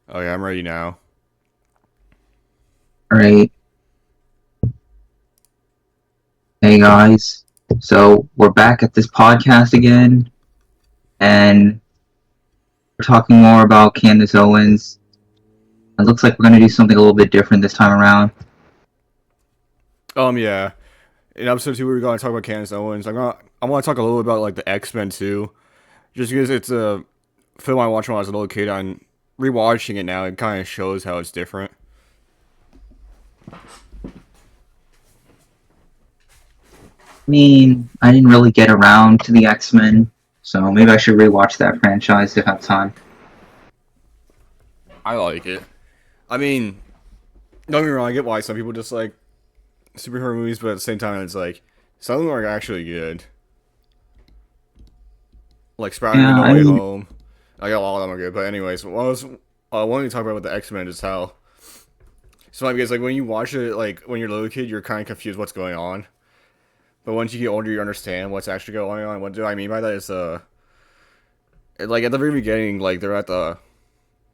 Okay, I'm ready now. All right. Hey guys. So we're back at this podcast again, and we're talking more about Candace Owens. It looks like we're gonna do something a little bit different this time around. Yeah. In episode 2, we were going to talk about Candace Owens. I want to talk a little bit about like the X-Men too, just because it's a film I watched when I was a little kid. And rewatching it now, it kind of shows how it's different. I mean, I didn't really get around to the X-Men, so maybe I should rewatch that franchise if I have time. I like it. I mean, don't get me wrong, I get why some people dislike superhero movies, but at the same time, it's like some of them are actually good. Like Spider-Man: Yeah, No I Way mean, Home. I got a lot of them are good, but anyways, what I was wanting to talk about with the X-Men is how it's funny because like when you watch it, like when you're a little kid, you're kind of confused what's going on. But once you get older, you understand what's actually going on. What do I mean by that is, like at the very beginning, like they're at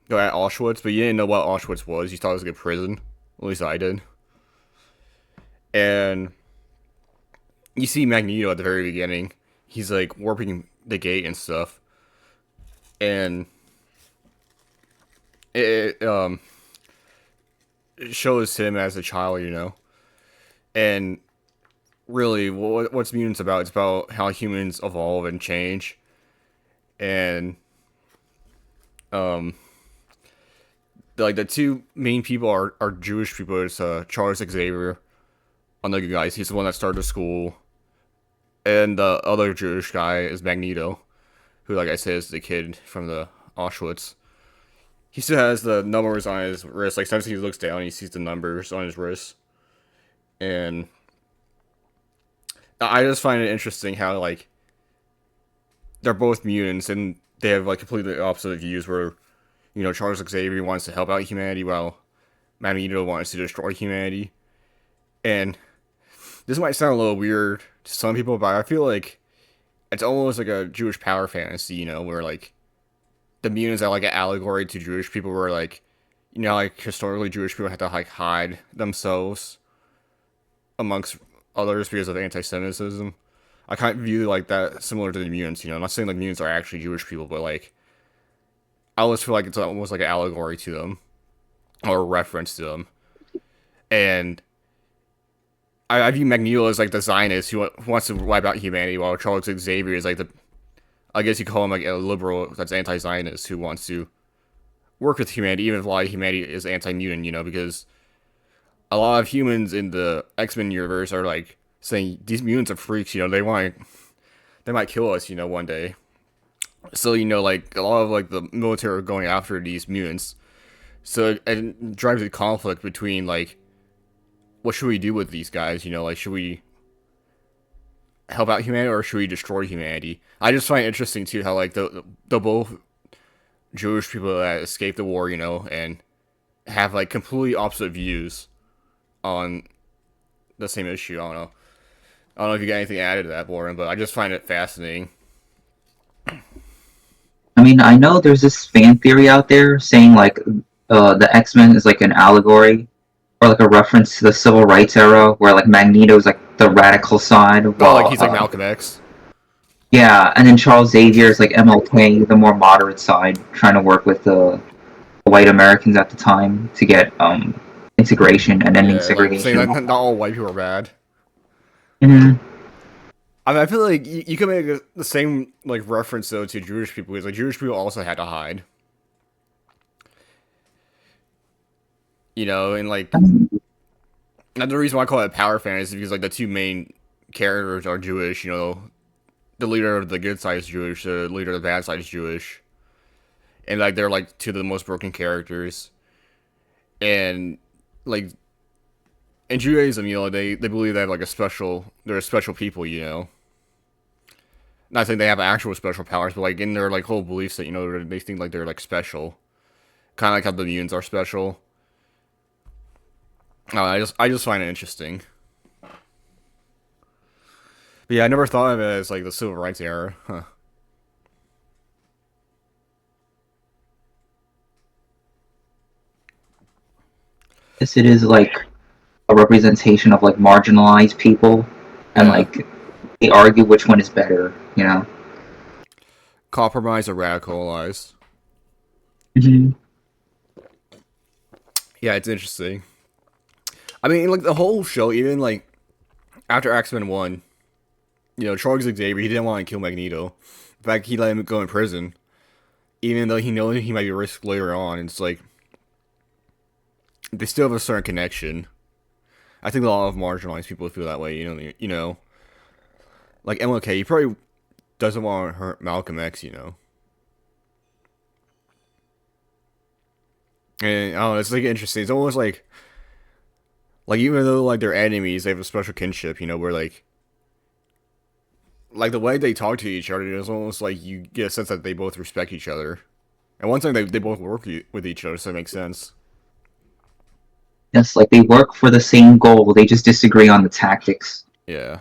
Auschwitz, but you didn't know what Auschwitz was. You thought it was like a prison. At least I did. And you see Magneto at the very beginning. He's like warping the gate and stuff, and it it shows him as a child, and really, what's mutants about? It's about how humans evolve and change, and um like the two main people are Jewish people. It's Charles Xavier, one of the good guys. He's the one that started the school, and the other Jewish guy is Magneto, who, like I said, is the kid from the Auschwitz. He still has the numbers on his wrist. Like sometimes he looks down, and he sees the numbers on his wrist, and I just find it interesting how like they're both mutants and they have like completely opposite views. Where Charles Xavier wants to help out humanity while Magneto wants to destroy humanity, and this might sound a little weird to some people, but I feel like it's almost like a Jewish power fantasy, where like the mutants are like an allegory to Jewish people, where like like historically Jewish people have to like hide themselves amongst others because of anti-Semitism. I kind of view like that similar to the mutants. I'm not saying like mutants are actually Jewish people, but like I always feel like it's almost like an allegory to them or a reference to them, and I view Magneto as like the Zionist who wants to wipe out humanity, while Charles Xavier is like the, I guess you call him like a liberal that's anti-Zionist who wants to work with humanity, even if a lot of humanity is anti-mutant. Because a lot of humans in the X-Men universe are like saying these mutants are freaks. They might kill us. One day. So like a lot of like the military are going after these mutants. So it drives a conflict between like what should we do with these guys? Like should we help out humanity or should we destroy humanity? I just find it interesting too how like the both Jewish people that escaped the war, and have like completely opposite views on the same issue. I don't know if you got anything added to that, Lauren, but I just find it fascinating. I mean, I know there's this fan theory out there saying like the X-Men is like an allegory or like a reference to the civil rights era, where like Magneto is like the radical side, Oh, like while he's like Malcolm X. yeah, and then Charles Xavier is like MLK, the more moderate side, trying to work with the white Americans at the time to get integration and ending Yeah, like saying segregation that and all not that. all white people are bad. Mm-hmm. I mean, I feel like you could make the same like reference though to Jewish people because like Jewish people also had to hide, and like and the reason why I call it a power fantasy is because like the two main characters are Jewish. The leader of the good side is Jewish, the leader of the bad side is Jewish, and like they're like two of the most broken characters. And like in Judaism, they believe they have like they're a special people. Not saying they have actual special powers, but like in their like whole belief set, they think like they're like special, kind of like how the mutants are special. I just find it interesting. But yeah, I never thought of it as like the civil rights era. Huh. guess it is like a representation of like marginalized people, and Yeah. like they argue which one is better. You know. Compromise or radicalized. Mm-hmm. Yeah, it's interesting. I mean, like the whole show, even like after X-Men 1, Charles Xavier, he didn't want to kill Magneto. In fact, he let him go in prison, even though he knows he might be risked later on. It's like they still have a certain connection. I think a lot of marginalized people feel that way. Like MLK, he probably doesn't want to hurt Malcolm X. And I don't know, it's like interesting. It's almost like even though like they're enemies, they have a special kinship. Where like the way they talk to each other is almost like you get a sense that they both respect each other. And one thing they both work with each other, so it makes sense. Yes, like they work for the same goal. They just disagree on the tactics. Yeah.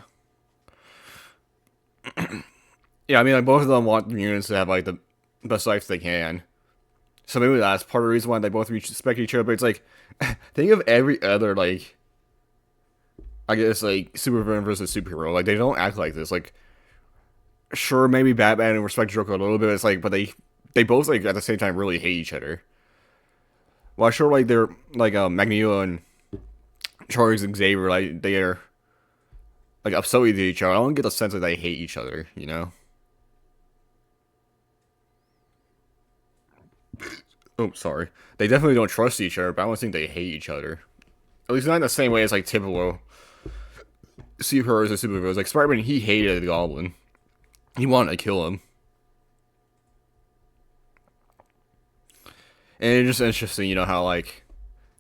Yeah, I mean, like both of them want the mutants to have like the best life they can. So maybe that's part of the reason why they both respect each other. But it's like, think of every other like, I guess like supervillain versus superhero. Like they don't act like this. Like, sure, maybe Batman and respect Joker a little bit. It's like, but they both like at the same time really hate each other. Well, sure, like they're like Magneto and Charles Xavier, like they are like upset with each other. I don't get the sense that they hate each other. Oh, sorry. They definitely don't trust each other, but I don't think they hate each other. At least not in the same way as like typical superheroes and superheroes. Like Spider-Man, he hated the Goblin. He wanted to kill him. And it's just interesting, how like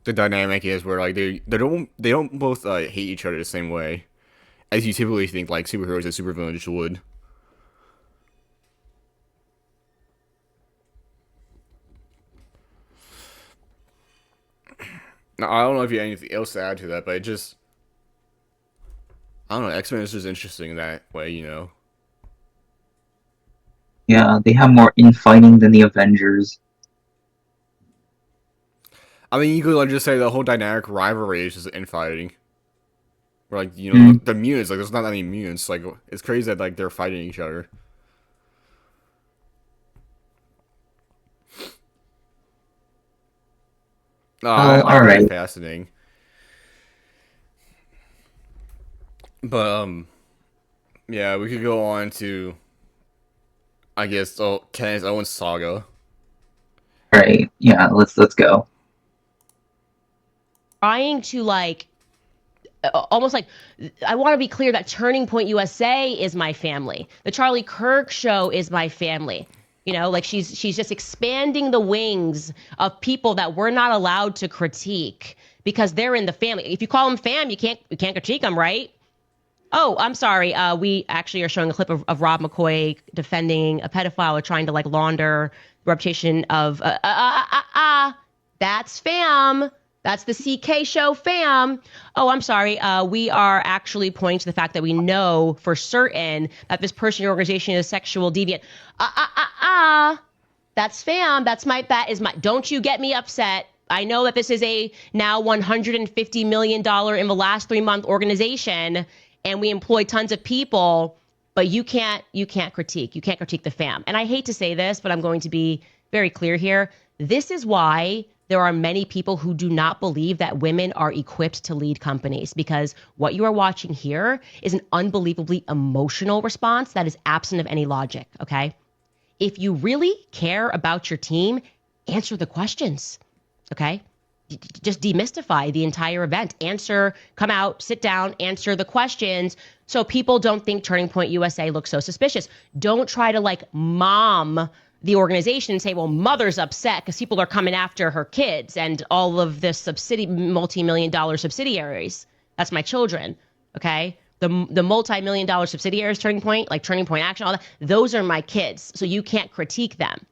the dynamic is where like they don't both hate each other the same way as you typically think like superheroes and supervillains would. Now, I don't know if you have anything else to add to that, but it just I don't know. X-Men is just interesting in that way. Yeah, they have more infighting than the Avengers. I mean, you could like just say the whole dynamic rivalry is just infighting. Or like Mm. the mutants, like there's not any mutants. Like it's crazy that like they're fighting each other. Oh, I all find it right. fascinating. But yeah, we could go on to I guess Kenneth Owens saga. All right. Yeah, let's go. Trying to like almost like I want to be clear that Turning Point USA is my family. The Charlie Kirk show is my family. Like she's just expanding the wings of people that we're not allowed to critique because they're in the family. If you call them fam, you can't critique them, right? Oh, I'm sorry. We actually are showing a clip of Rob McCoy defending a pedophile or trying to like launder the reputation of that's fam. That's the CK show fam. Oh, I'm sorry. We are actually pointing to the fact that we know for certain that this person or organization is sexual deviant. That's fam. That is my, don't you get me upset. I know that this is a now $150 million in the last 3 month organization and we employ tons of people, but you can't critique. You can't critique the fam. And I hate to say this, but I'm going to be very clear here. This is why there are many people who do not believe that women are equipped to lead companies, because what you are watching here is an unbelievably emotional response that is absent of any logic, okay? If you really care about your team, answer the questions, okay? Just demystify the entire event. Come out, sit down, answer the questions so people don't think Turning Point USA looks so suspicious. Don't try to like mom the organization and say, well, mother's upset because people are coming after her kids and all of this multi-million dollar subsidiaries. That's my children, okay? The multi-million dollar subsidiaries, Turning Point, like Turning Point Action, all that, those are my kids. So you can't critique them.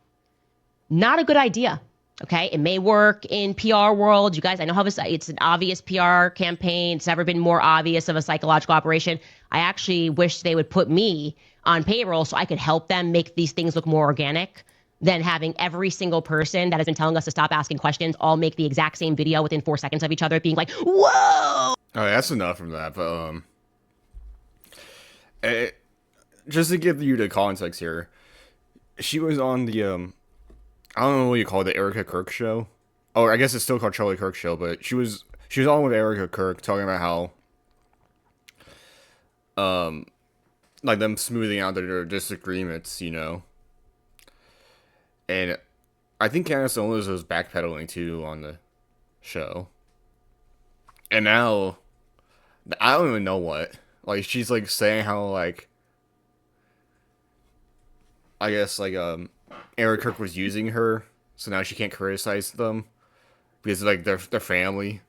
Not a good idea. Okay, it may work in PR world. You guys, I know how it's an obvious PR campaign. It's never been more obvious of a psychological operation. I actually wish they would put me on payroll so I could help them make these things look more organic. than having every single person that has been telling us to stop asking questions all make the exact same video within 4 seconds of each other, being like, "Whoa!" Oh, that's enough from that. But eh, just to give you the context here, she was on the I don't know what you call it, the Erica Kirk show. Oh, I guess it's still called Charlie Kirk show, but she was on with Erica Kirk talking about how like them smoothing out their disagreements, and I think Candace Owens was backpedaling too on the show, and now I don't even know what. Like she's like saying how like I guess like Eric Kirk was using her, so now she can't criticize them because like they're family.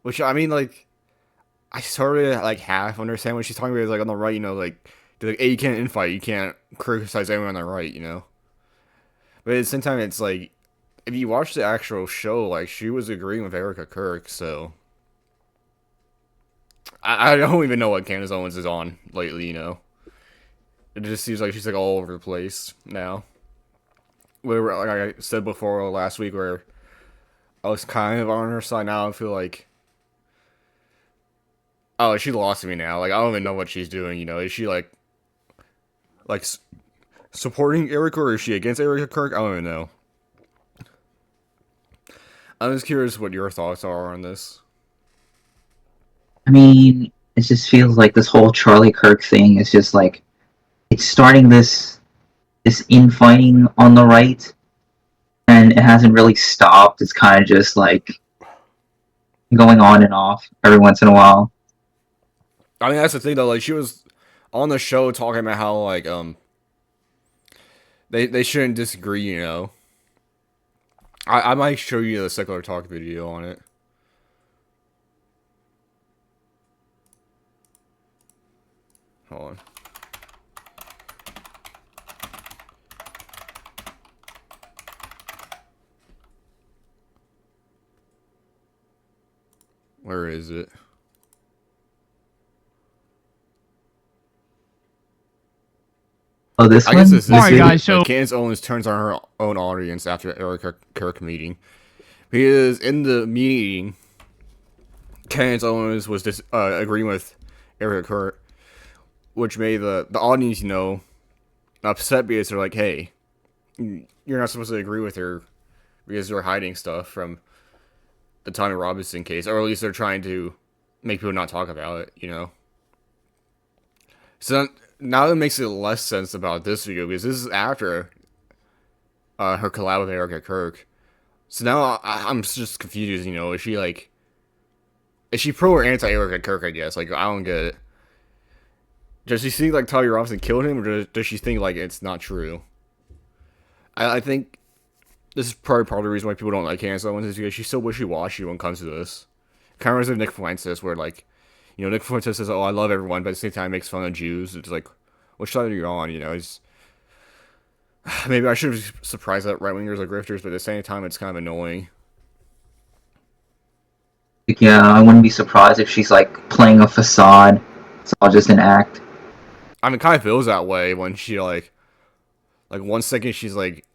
Which I mean like I sort of like half understand what she's talking about. Like on the right, like they're like, hey, you can't infight, you can't criticize anyone on the right. But at the same time, it's like if you watch the actual show, like she was agreeing with Erica Kirk, so I don't even know what Candace Owens is on lately. It just seems like she's like all over the place now. Where like I said before last week, where I was kind of on her side. Now I feel like, oh, she lost me now. Like I don't even know what she's doing. Is she like supporting Erica or is she against Erica Kirk? I don't even know. I'm just curious what your thoughts are on this. I mean, it just feels like this whole Charlie Kirk thing is just like it's starting this infighting on the right, and it hasn't really stopped. It's kind of just like going on and off every once in a while. I mean, that's the thing though. Like she was on the show talking about how like they shouldn't disagree. I might show you the secular talk video on it. Hold on. Where is it? Oh, this I one? guess it's this. Alright, guys, So so- Candace Owens turns on her own audience after Eric Kirk meeting. Because in the meeting, Candace Owens was agreeing with Eric Kirk, which made the audience, upset because they're like, hey, you're not supposed to agree with her because you're hiding stuff from the Tommy Robinson case, or at least they're trying to make people not talk about it. So now it makes it less sense about this video because this is after her collab with Erica Kirk. So now I'm just confused. Is she pro or anti Erica Kirk? I guess like I don't get it. Does she think like Tommy Robinson killed him, or does she think like it's not true? I think this is probably part of the reason why people don't like Candace Owens is because she's so wishy-washy when it comes to this. Kind of reminds me of Nick Fuentes, where like, Nick Fuentes says, "Oh, I love everyone," but at the same time makes fun of Jews. It's like, which side are you on? It's maybe I should be surprised that right wingers are grifters, but at the same time, it's kind of annoying. Yeah, I wouldn't be surprised if she's like playing a facade. It's all just an act. I mean, it kind of feels that way when she like 1 second she's like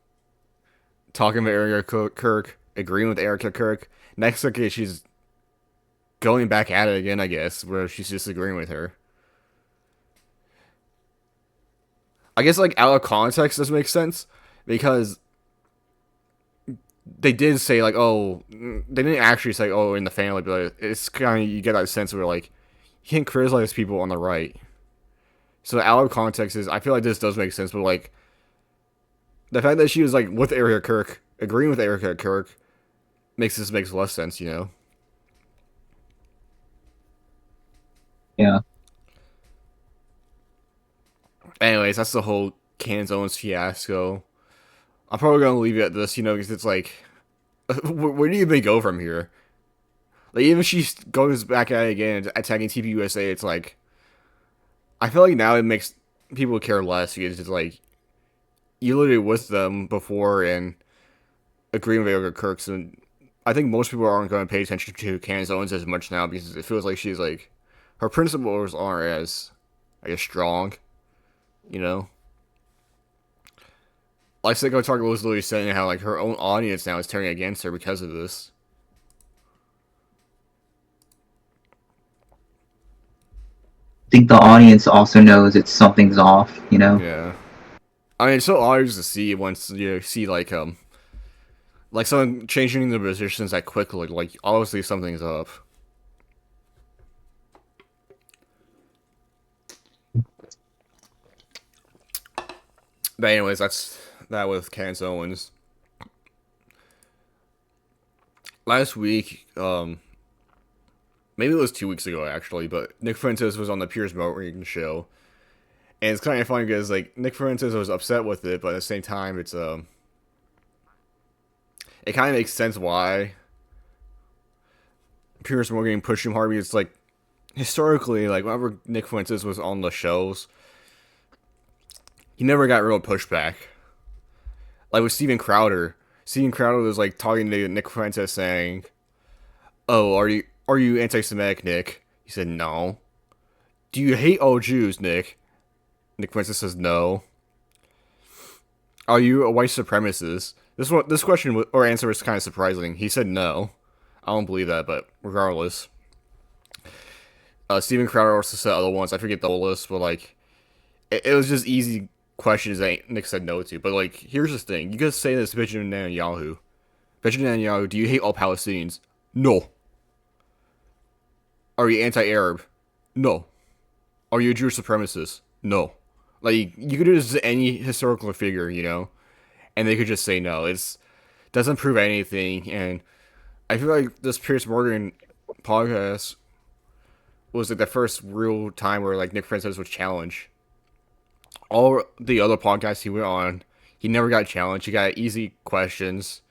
talking about Erica Kirk, agreeing with Erica Kirk. Next second she's going back at it again, I guess, where she's disagreeing with her. I guess like out of context doesn't make sense because they did say like, oh, they didn't actually say, oh, in the family, but it's kind of, you get that sense where like you can't criticize people on the right. So out of context is, I feel like this does make sense, but like the fact that she was like with Erica Kirk, agreeing with Erica Kirk, makes less sense. Yeah. Anyways, that's the whole Candace Owens fiasco. I'm probably gonna leave it at this, because it's like, where do you even go from here? Like, even if she goes back at it again, attacking TPUSA, it's like, I feel like now it makes people care less because it's like, you literally with them before and agreeing with Erica Kirk, so I think most people aren't going to pay attention to Candace Owens as much now because it feels like she's like, her principles aren't as, I guess, strong, like Sicko Target was literally saying how like her own audience now is turning against her because of this. I think the audience also knows it's something's off, you know? Yeah. I mean, it's so obvious to see once you see like someone changing the positions that quickly. Like obviously something's up. But anyways, that's that with Candace Owens. Last week, maybe it was 2 weeks ago actually, but Nick Fuentes was on the Piers Morgan show, and it's kind of funny because like Nick Fuentes was upset with it, but at the same time, it kind of makes sense why Piers Morgan pushed him hard. Because it's like historically, like whenever Nick Fuentes was on the shows, he never got real pushback. Like with Steven Crowder was like talking to Nick Fuentes saying, "Oh, are you anti-Semitic, Nick?" He said, "No." "Do you hate all Jews, Nick?" Nick Fuentes says, "No." "Are you a white supremacist?" This question or answer was kind of surprising. He said no. I don't believe that, but regardless. Steven Crowder also said other ones. I forget the whole list, but like, it was just easy questions that Nick said no to. But like, here's the thing: you guys say this to Benjamin Netanyahu. Benjamin Netanyahu, do you hate all Palestinians? No. Are you anti-Arab? No. Are you a Jewish supremacist? No. Like, you could do this to any historical figure, you know, and they could just say no. It doesn't prove anything, and I feel like this Piers Morgan podcast was like the first real time where like Nick Fuentes was challenged. All the other podcasts he went on, he never got challenged. He got easy questions,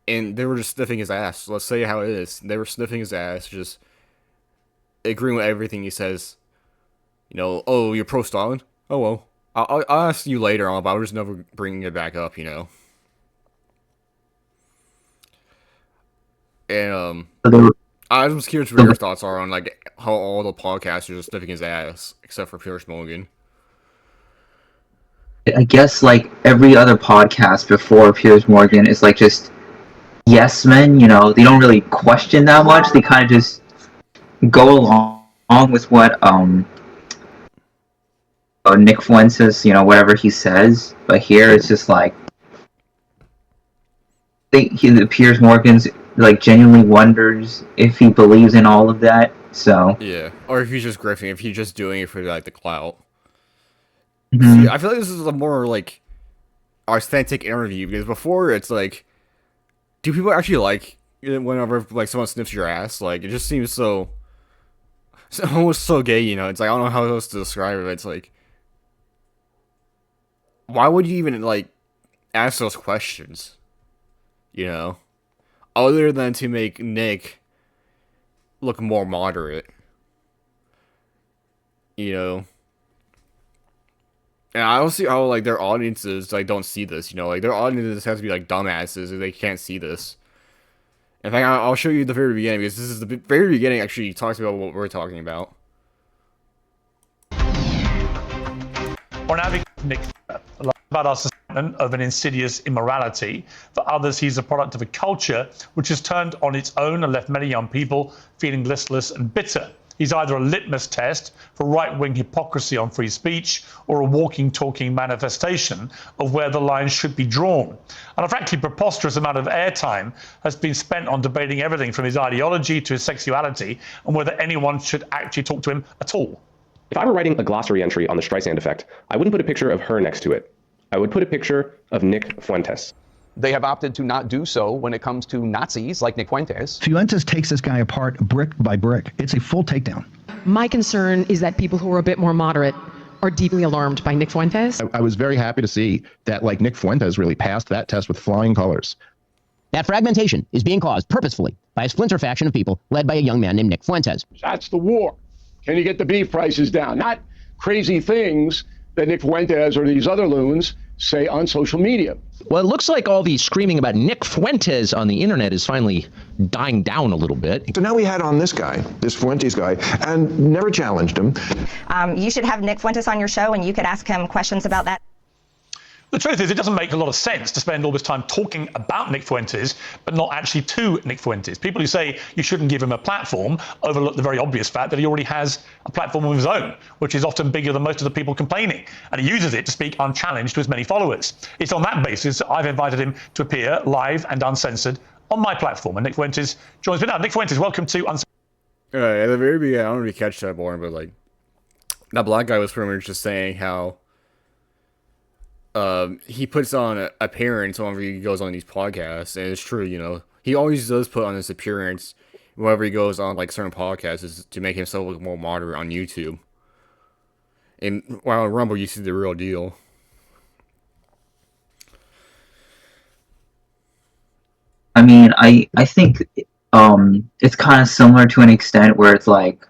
and they were just sniffing his ass. Let's say how it is. They were sniffing his ass, just agreeing with everything he says. You know, oh, you're pro Stalin? Oh well, I'll ask you later on, but I'm just never bringing it back up. You know. And I was curious what your thoughts are on like how all the podcasters are sniffing his ass except for Piers Morgan. I guess like every other podcast before Piers Morgan is like just yes men, you know, they don't really question that much. They kind of just go along with what Nick Fuentes, you know, whatever he says. But here it's just like Piers Morgan's like genuinely wonders if he believes in all of that. So Yeah, or if he's just grifting, if he's just doing it for like the clout. mm-hmm. See, I feel like this is a more like authentic interview because before it's like, do people actually like whenever like someone sniffs your ass? Like it just seems it's almost so gay, you know? It's like I don't know how else to describe it. It's like, why would you even like ask those questions? You know, other than to make Nick look more moderate. You know. And I don't see how like their audiences like don't see this, you know, like their audiences have to be like dumbasses if they can't see this. In fact, I'll show you the very beginning because this is the very beginning. Actually, talks about what we're talking about. On average, Nick, about our assessment of an insidious immorality. For others, he's a product of a culture which has turned on its own and left many young people feeling listless and bitter. He's either a litmus test for right-wing hypocrisy on free speech or a walking, talking manifestation of where the line should be drawn. And a frankly preposterous amount of airtime has been spent on debating everything from his ideology to his sexuality and whether anyone should actually talk to him at all. If I were writing a glossary entry on the Streisand effect, I wouldn't put a picture of her next to it. I would put a picture of Nick Fuentes. They have opted to not do so when it comes to Nazis like Nick Fuentes. Fuentes takes this guy apart brick by brick. It's a full takedown. My concern is that people who are a bit more moderate are deeply alarmed by Nick Fuentes. I was very happy to see that like Nick Fuentes really passed that test with flying colors. That fragmentation is being caused purposefully by a splinter faction of people led by a young man named Nick Fuentes. That's the war. Can you get the beef prices down? Not crazy things that Nick Fuentes or these other loons say on social media. Well, it looks like all the screaming about Nick Fuentes on the internet is finally dying down a little bit. So now we had on this guy, this Fuentes guy, and never challenged him. You should have Nick Fuentes on your show and you could ask him questions about that. The truth is, it doesn't make a lot of sense to spend all this time talking about Nick Fuentes, but not actually to Nick Fuentes. People who say you shouldn't give him a platform overlook the very obvious fact that he already has a platform of his own, which is often bigger than most of the people complaining, and he uses it to speak unchallenged to his many followers. It's on that basis I've invited him to appear live and uncensored on my platform, and Nick Fuentes joins me now. Nick Fuentes, welcome to Uncensored. At the very beginning, I don't really catch that born, but like that black guy was pretty much just saying how he puts on an appearance whenever he goes on these podcasts, and it's true, you know. He always does put on this appearance whenever he goes on like certain podcasts is to make himself look more moderate on YouTube. And while on Rumble, you see the real deal. I mean, I think it's kind of similar to an extent where it's like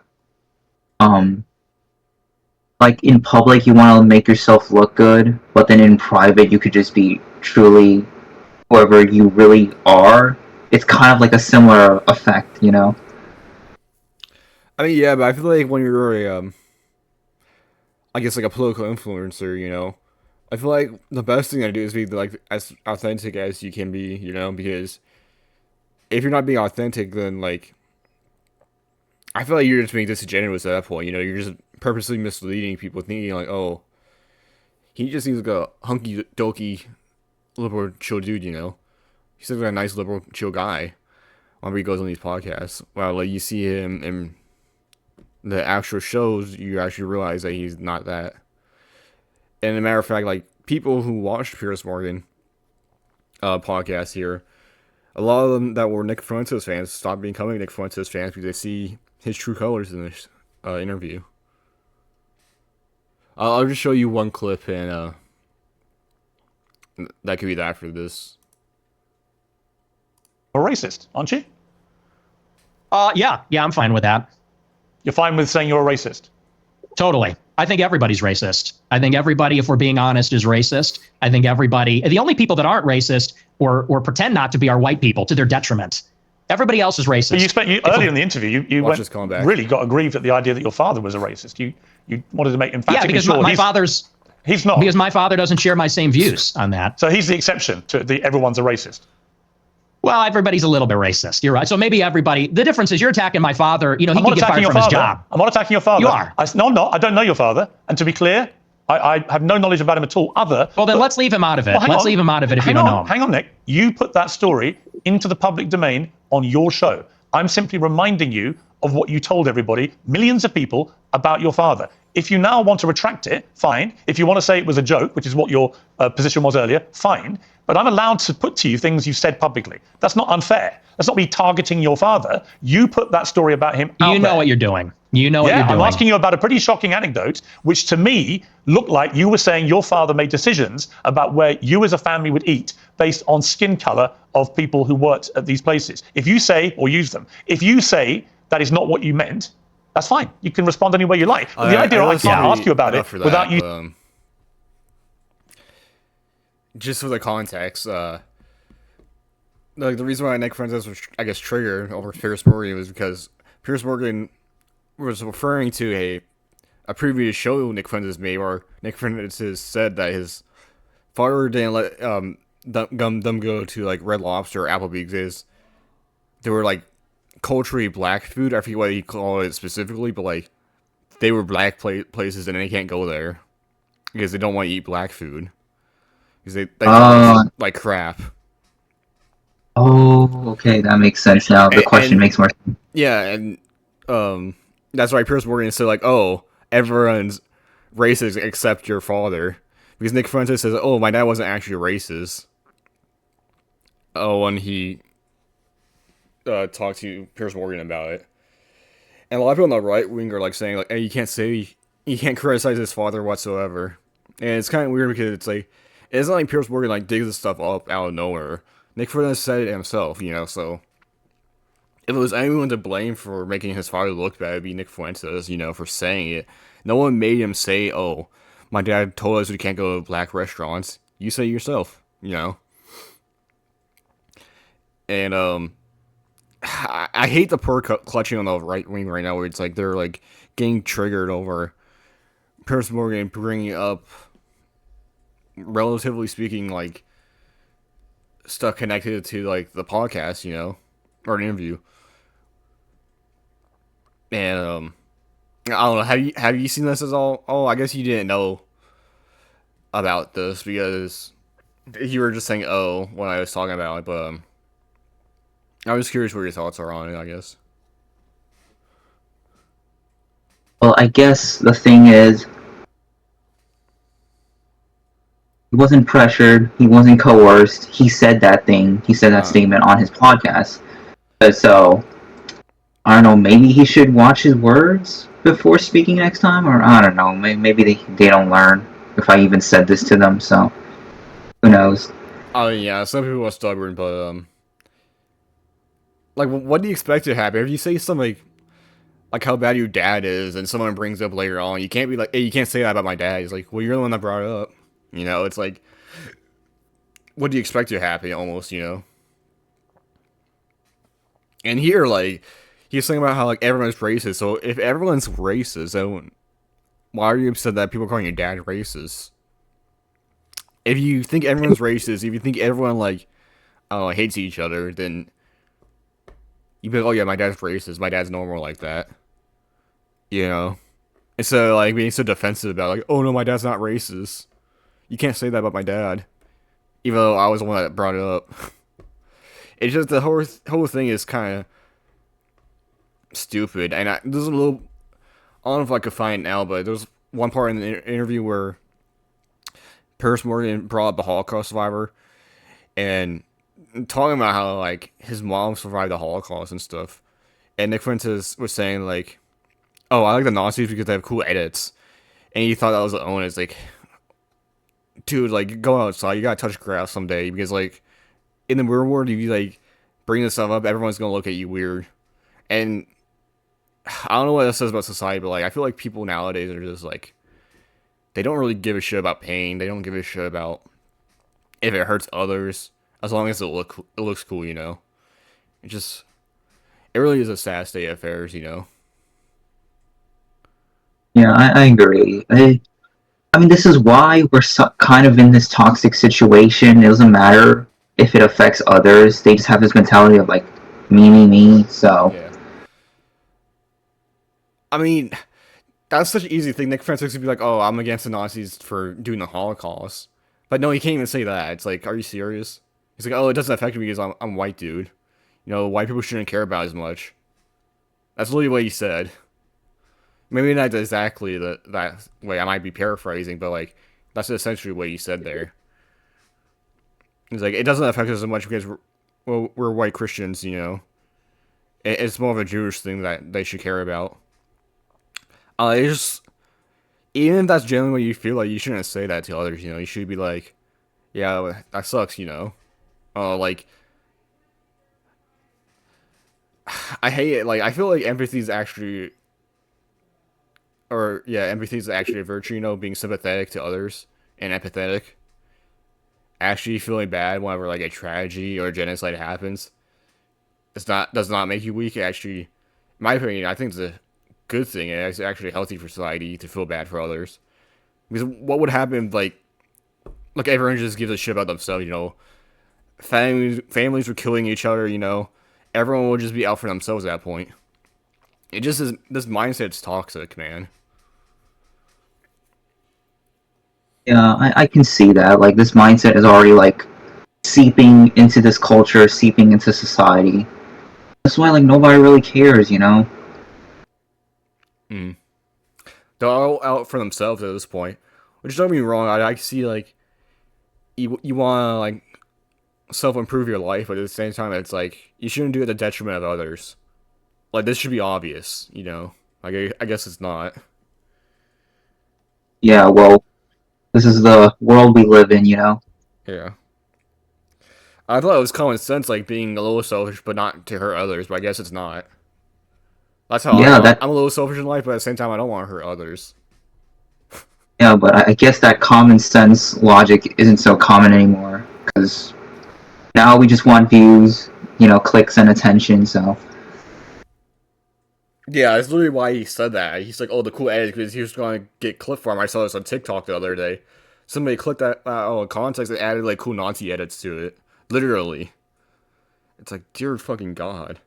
in public you want to make yourself look good, but then in private you could just be truly whoever you really are. It's kind of like a similar effect, you know? I mean, yeah, but I feel like when you're a, I guess like a political influencer, you know, I feel like the best thing to do is be like as authentic as you can be, you know, because if you're not being authentic, then like I feel like you're just being disingenuous at that point. You know, you're just purposely misleading people, thinking like, oh, he just seems like a hunky dokey liberal chill dude. You know, he seems like a nice liberal chill guy. Whenever he goes on these podcasts, while like you see him in the actual shows, you actually realize that he's not that. And as a matter of fact, like people who watched Piers Morgan podcast here, a lot of them that were Nick Fuentes fans stopped becoming Nick Fuentes fans because they see his true colors in this interview. I'll just show you one clip, and that could be that for this. A racist, aren't you? Yeah, I'm fine with that. You're fine with saying you're a racist? Totally. I think everybody's racist. I think everybody, if we're being honest, is racist. I think everybody, the only people that aren't racist or pretend not to be are white people to their detriment. Everybody else is racist. But earlier in the interview, you really got aggrieved at the idea that your father was a racist. You wanted to make emphatically because sure my father's. He's not. Because my father doesn't share my same views on that. So he's the exception to the everyone's a racist. Well, everybody's a little bit racist. You're right. So maybe everybody. The difference is you're attacking my father. You know, he could get fired from his job. I'm not attacking your father. You are. No, I'm not. I don't know your father. And to be clear, I have no knowledge about him at all. Well, then let's leave him out of it. Let's leave him out of it if you don't know him. Hang on, Nick. You put that story into the public domain on your show. I'm simply reminding you of what you told everybody, millions of people, about your father. If you now want to retract it, fine. If you want to say it was a joke, which is what your position was earlier, fine. But I'm allowed to put to you things you've said publicly. That's not unfair. That's not me targeting your father. You put that story about him out You know there. What you're doing. You know what you're doing. I'm asking you about a pretty shocking anecdote, which to me looked like you were saying your father made decisions about where you as a family would eat based on skin color of people who worked at these places. If you say, or use them, if you say that is not what you meant, that's fine. You can respond any way you like. The idea I can't ask you about it without you. Just for the context, like the reason why Nick Fuentes was, I guess, triggered over Piers Morgan was because Piers Morgan was referring to a previous show Nick Fuentes made, where Nick Fuentes said that his father didn't let them go to like Red Lobster or Applebee's because they were like culturally black food. I forget what he called it specifically, but like they were black places and they can't go there because they don't want to eat black food because they like crap. Oh, okay, that makes sense now. The question makes more sense. Yeah, and that's why Piers Morgan said like, oh, everyone's racist except your father, because Nick Fuentes says, oh, my dad wasn't actually racist. Oh, when he talked to Piers Morgan about it, and a lot of people on the right wing are like saying like, hey, you can't criticize his father whatsoever, and it's kind of weird because it's like it's not like Piers Morgan like digs this stuff up out of nowhere. Nick Fuentes said it himself, you know, so if it was anyone to blame for making his father look bad, it'd be Nick Fuentes, you know, for saying it. No one made him say, oh, my dad told us we can't go to black restaurants. You say it yourself, you know. And, I hate the pearl clutching on the right wing right now, where it's like they're, like, getting triggered over Piers Morgan bringing up relatively speaking, like stuff connected to like the podcast, you know, or an interview. And I don't know. Have you seen this at all? Oh, I guess you didn't know about this because you were just saying "oh" when I was talking about it. But I was curious what your thoughts are on it. I guess. Well, I guess the thing is, he wasn't pressured. He wasn't coerced. He said that thing. He said that statement on his podcast. So, I don't know. Maybe he should watch his words before speaking next time, or I don't know. Maybe they don't learn if I even said this to them. So, who knows? Oh yeah, some people are stubborn, but like, what do you expect to happen if you say something like how bad your dad is, and someone brings up later on? You can't be like, hey, you can't say that about my dad. He's like, well, you're the one that brought it up. You know, it's like, what do you expect to happen? Almost, you know. And here, like, he's saying about how like everyone's racist. So if everyone's racist, then why are you upset that people are calling your dad racist? If you think everyone's racist, if you think everyone like, hates each other, then you'd be like, oh yeah, my dad's racist. My dad's normal like that. You know, instead of like being so defensive about like, oh no, my dad's not racist. You can't say that about my dad, even though I was the one that brought it up. It's just the whole thing is kind of stupid, and there's a little. I don't know if I could find it now, but there's one part in the interview where Piers Morgan brought up a Holocaust survivor, and talking about how like his mom survived the Holocaust and stuff, and Nick Fuentes was saying like, "Oh, I like the Nazis because they have cool edits," and he thought that was the onus. Like, dude, like go outside, you gotta touch grass someday because like in the real world, if you like bring this stuff up, everyone's gonna look at you weird. And I don't know what that says about society, but like I feel like people nowadays are just like they don't really give a shit about pain. They don't give a shit about if it hurts others, as long as it looks cool, you know. It really is a sad state of affairs, you know. Yeah, I agree. I mean, this is why we're kind of in this toxic situation. It doesn't matter if it affects others. They just have this mentality of like, me. So. Yeah. I mean, that's such an easy thing. Nick Fuentes would be like, "Oh, I'm against the Nazis for doing the Holocaust," but no, he can't even say that. It's like, are you serious? He's like, "Oh, it doesn't affect me because I'm white, dude. You know, white people shouldn't care about as much." That's literally what he said. Maybe not exactly that way. I might be paraphrasing, but like that's essentially what he said there. He's like, it doesn't affect us as much because we're white Christians, you know. It's more of a Jewish thing that they should care about. It's just, even if that's genuinely what you feel, like you shouldn't say that to others. You know, you should be like, yeah, that sucks. You know, like I hate it. Like I feel like empathy is actually. Or, yeah, empathy is actually a virtue, you know, being sympathetic to others and empathetic. Actually feeling bad whenever, like, a tragedy or a genocide happens. Does not make you weak. Actually, in my opinion, I think it's a good thing. It's actually healthy for society to feel bad for others. Because what would happen if, like, everyone just gives a shit about themselves, you know? Families were killing each other, you know? Everyone would just be out for themselves at that point. It just is, this mindset's toxic, man. Yeah, I can see that. Like, this mindset is already, like, seeping into this culture, seeping into society. That's why, like, nobody really cares, you know? They're all out for themselves at this point. Which, don't get me wrong, I see, like, you want to, like, self-improve your life, but at the same time, it's like, you shouldn't do it at the detriment of others. Like, this should be obvious, you know? Like, I guess it's not. Yeah, well, this is the world we live in, you know? Yeah. I thought it was common sense, like, being a little selfish, but not to hurt others, but I guess it's not. That's how I am. I'm a little selfish in life, but at the same time, I don't want to hurt others. Yeah, but I guess that common sense logic isn't so common anymore, because now we just want views, you know, clicks and attention, so... Yeah, that's literally why he said that. He's like, oh, the cool edit, because he was going to get clip farm. I saw this on TikTok the other day. somebody clicked that context and added like cool Nazi edits to it. Literally. It's like, dear fucking God.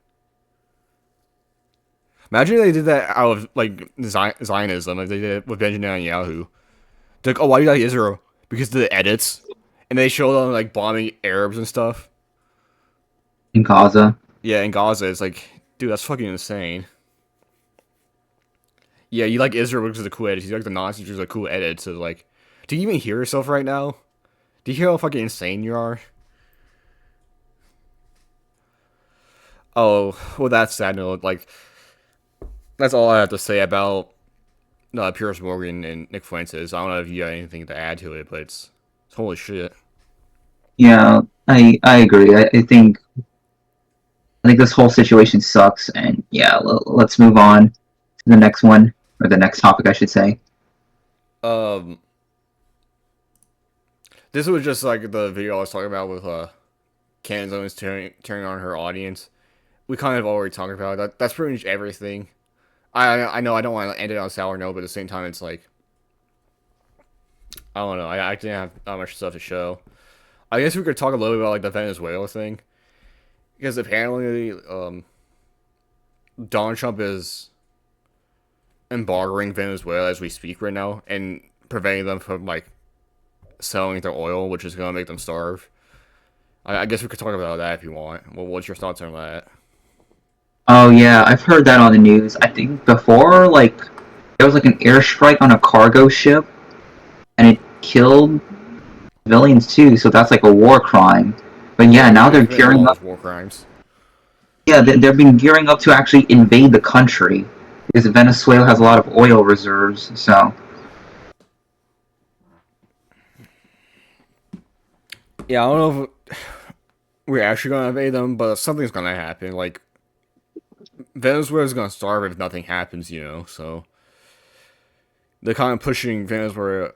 Imagine they did that out of like Zionism, like they did it with Benjamin Netanyahu. They're like, oh, why do you like Israel? Because of the edits. And they show them like bombing Arabs and stuff. In Gaza. Yeah, in Gaza. It's like, dude, that's fucking insane. Yeah, you like Israel because of the cool edits. You like the Nazis because of the cool edits. So like, do you even hear yourself right now? Do you hear how fucking insane you are? Oh, well, that's sad note. Like, that's all I have to say about Piers Morgan and Nick Fuentes. I don't know if you got anything to add to it, but it's holy shit. Yeah, I agree. I think this whole situation sucks, and yeah, let's move on to the next one, or the next topic, I should say. This was just like the video I was talking about with Candace Owens turning on her audience. We kind of already talked about that. That's pretty much everything. I know I don't want to end it on a sour note, but at the same time, it's like, I don't know. I didn't have that much stuff to show. I guess we could talk a little bit about like the Venezuela thing, because apparently, Donald Trump is embargoing Venezuela as we speak right now and preventing them from like selling their oil, which is gonna make them starve. I guess we could talk about that if you want. Well, what's your thoughts on that? Oh yeah, I've heard that on the news. I think before, like, there was like an airstrike on a cargo ship, and it killed civilians too. So that's like a war crime. But yeah, now they're gearing up. War crimes. Yeah, they've been gearing up to actually invade the country because Venezuela has a lot of oil reserves. So yeah, I don't know if we're actually gonna invade them, but something's gonna happen. Like, Venezuela's gonna starve if nothing happens, you know. So they're kind of pushing Venezuela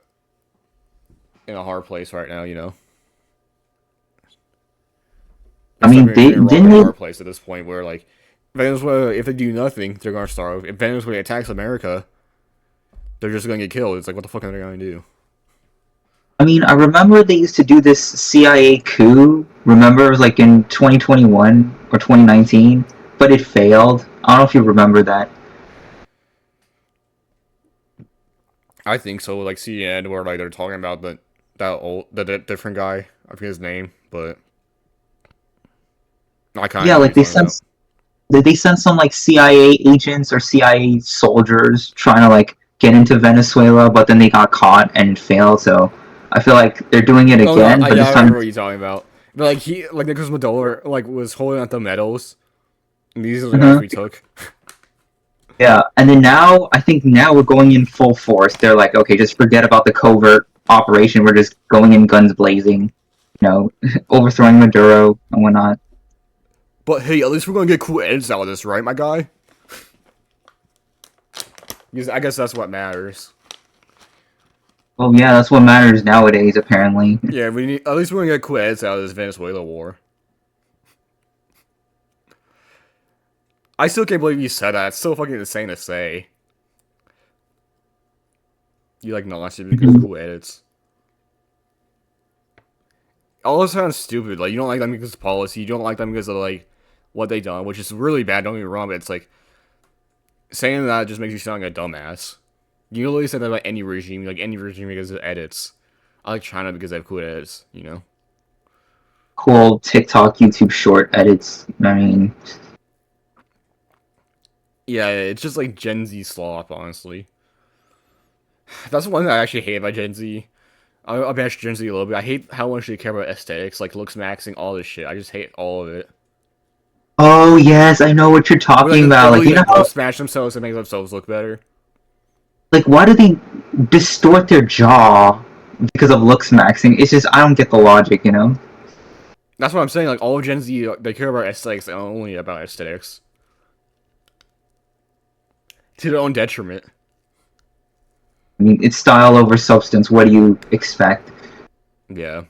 in a hard place right now, you know. I mean, didn't in a hard place at this point where like Venezuela, if they do nothing, they're gonna starve. If Venezuela attacks America, they're just gonna get killed. It's like, what the fuck are they gonna do? I mean, I remember they used to do this CIA coup. Remember, it was like in 2021 or 2019, but it failed. I don't know if you remember that. I think so. Like CNN, where like they're talking about the different guy. I forget his name, but I kind of Yeah, like they sent some like CIA agents or CIA soldiers trying to like get into Venezuela, but then they got caught and it failed. So I feel like they're doing it again, but yeah, this I time. remember what you're talking about. But like Nicolas Maduro like was holding out the medals. And these are the guys we took. Yeah, and then I think now we're going in full force. They're like, okay, just forget about the covert operation. We're just going in guns blazing, overthrowing Maduro and whatnot. But hey, at least we're gonna get cool edits out of this, right, my guy? Because I guess that's what matters. Well, yeah, that's what matters nowadays, apparently. Yeah, at least we're gonna get cool edits out of this Venezuela war. I still can't believe you said that. It's so fucking insane to say. You like Nazi because of cool edits. All this sounds stupid. Like, you don't like them because of policy. You don't like them because of, like, what they done, which is really bad. Don't get me wrong, but it's like, saying that just makes you sound like a dumbass. You literally say that about any regime. Like, any regime because of edits. I like China because they have cool edits, you know? Cool TikTok, YouTube short edits. I mean... Yeah, it's just like Gen Z slop, honestly. That's one thing I actually hate about Gen Z. I'll bash Gen Z a little bit. I hate how much they care about aesthetics, like looks maxing, all this shit. I just hate all of it. Oh, yes, I know what you're talking about. Like, you know how... smash themselves and make themselves look better. Like, why do they distort their jaw because of looks maxing? It's just, I don't get the logic, you know? That's what I'm saying. Like, all of Gen Z, they care about aesthetics and only about aesthetics. To their own detriment. I mean, it's style over substance. What do you expect? Yeah.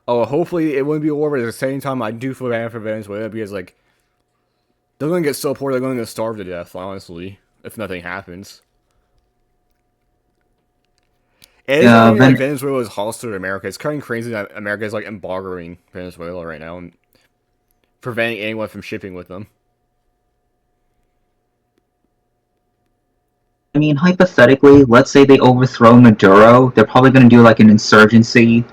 Oh, hopefully it wouldn't be a war, but at the same time, I do feel bad for Venezuela because, like, they're gonna get so poor, they're gonna get starved to death, honestly, if nothing happens. It's Yeah, not even like Venezuela is hostile to America. It's kind of crazy that America is like embargoing Venezuela right now and preventing anyone from shipping with them. I mean, hypothetically, let's say they overthrow Maduro, they're probably going to do like an insurgency.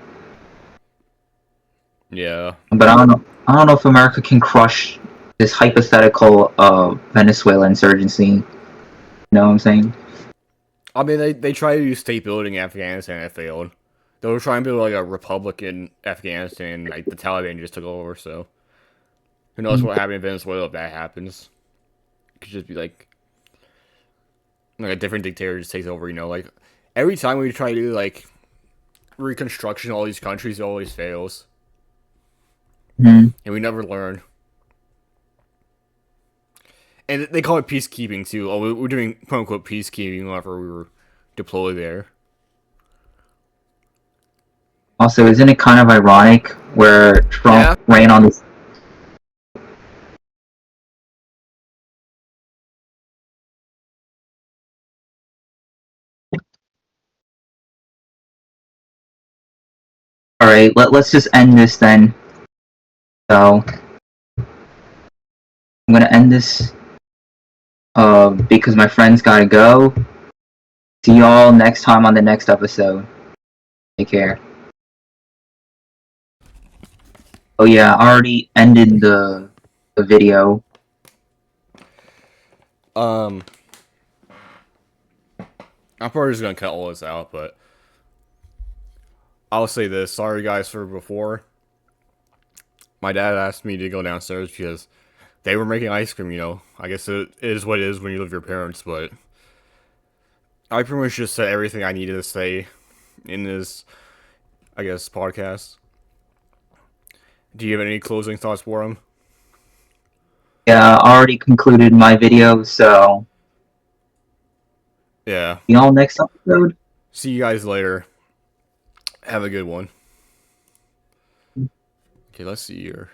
Yeah. But I don't know. I don't know if America can crush this hypothetical Venezuela insurgency. You know what I'm saying? I mean, they tried to do state building in Afghanistan and it failed. They were trying to build like a republic in Afghanistan, like the Taliban just took over, so who knows what happened in Venezuela if that happens. It could just be like a different dictator just takes over, like every time we try to do like reconstruction in all these countries, it always fails. Mm-hmm. And we never learn. And they call it peacekeeping too. Oh, we're doing quote unquote peacekeeping whenever we were deployed there. Also, isn't it kind of ironic where Trump ran on this? All right, let's just end this then. So I'm gonna end this because my friends gotta go. See y'all next time on the next episode. Take care. Oh yeah, I already ended the video. I'm probably just gonna cut all this out, but I'll say this. Sorry guys for before. My dad asked me to go downstairs because they were making ice cream, I guess it is what it is when you live with your parents, but I pretty much just said everything I needed to say in this, I guess, podcast. Do you have any closing thoughts for him? Yeah, I already concluded my video, so Yeah. see y'all next episode. See you guys later. Have a good one. Okay, let's see here.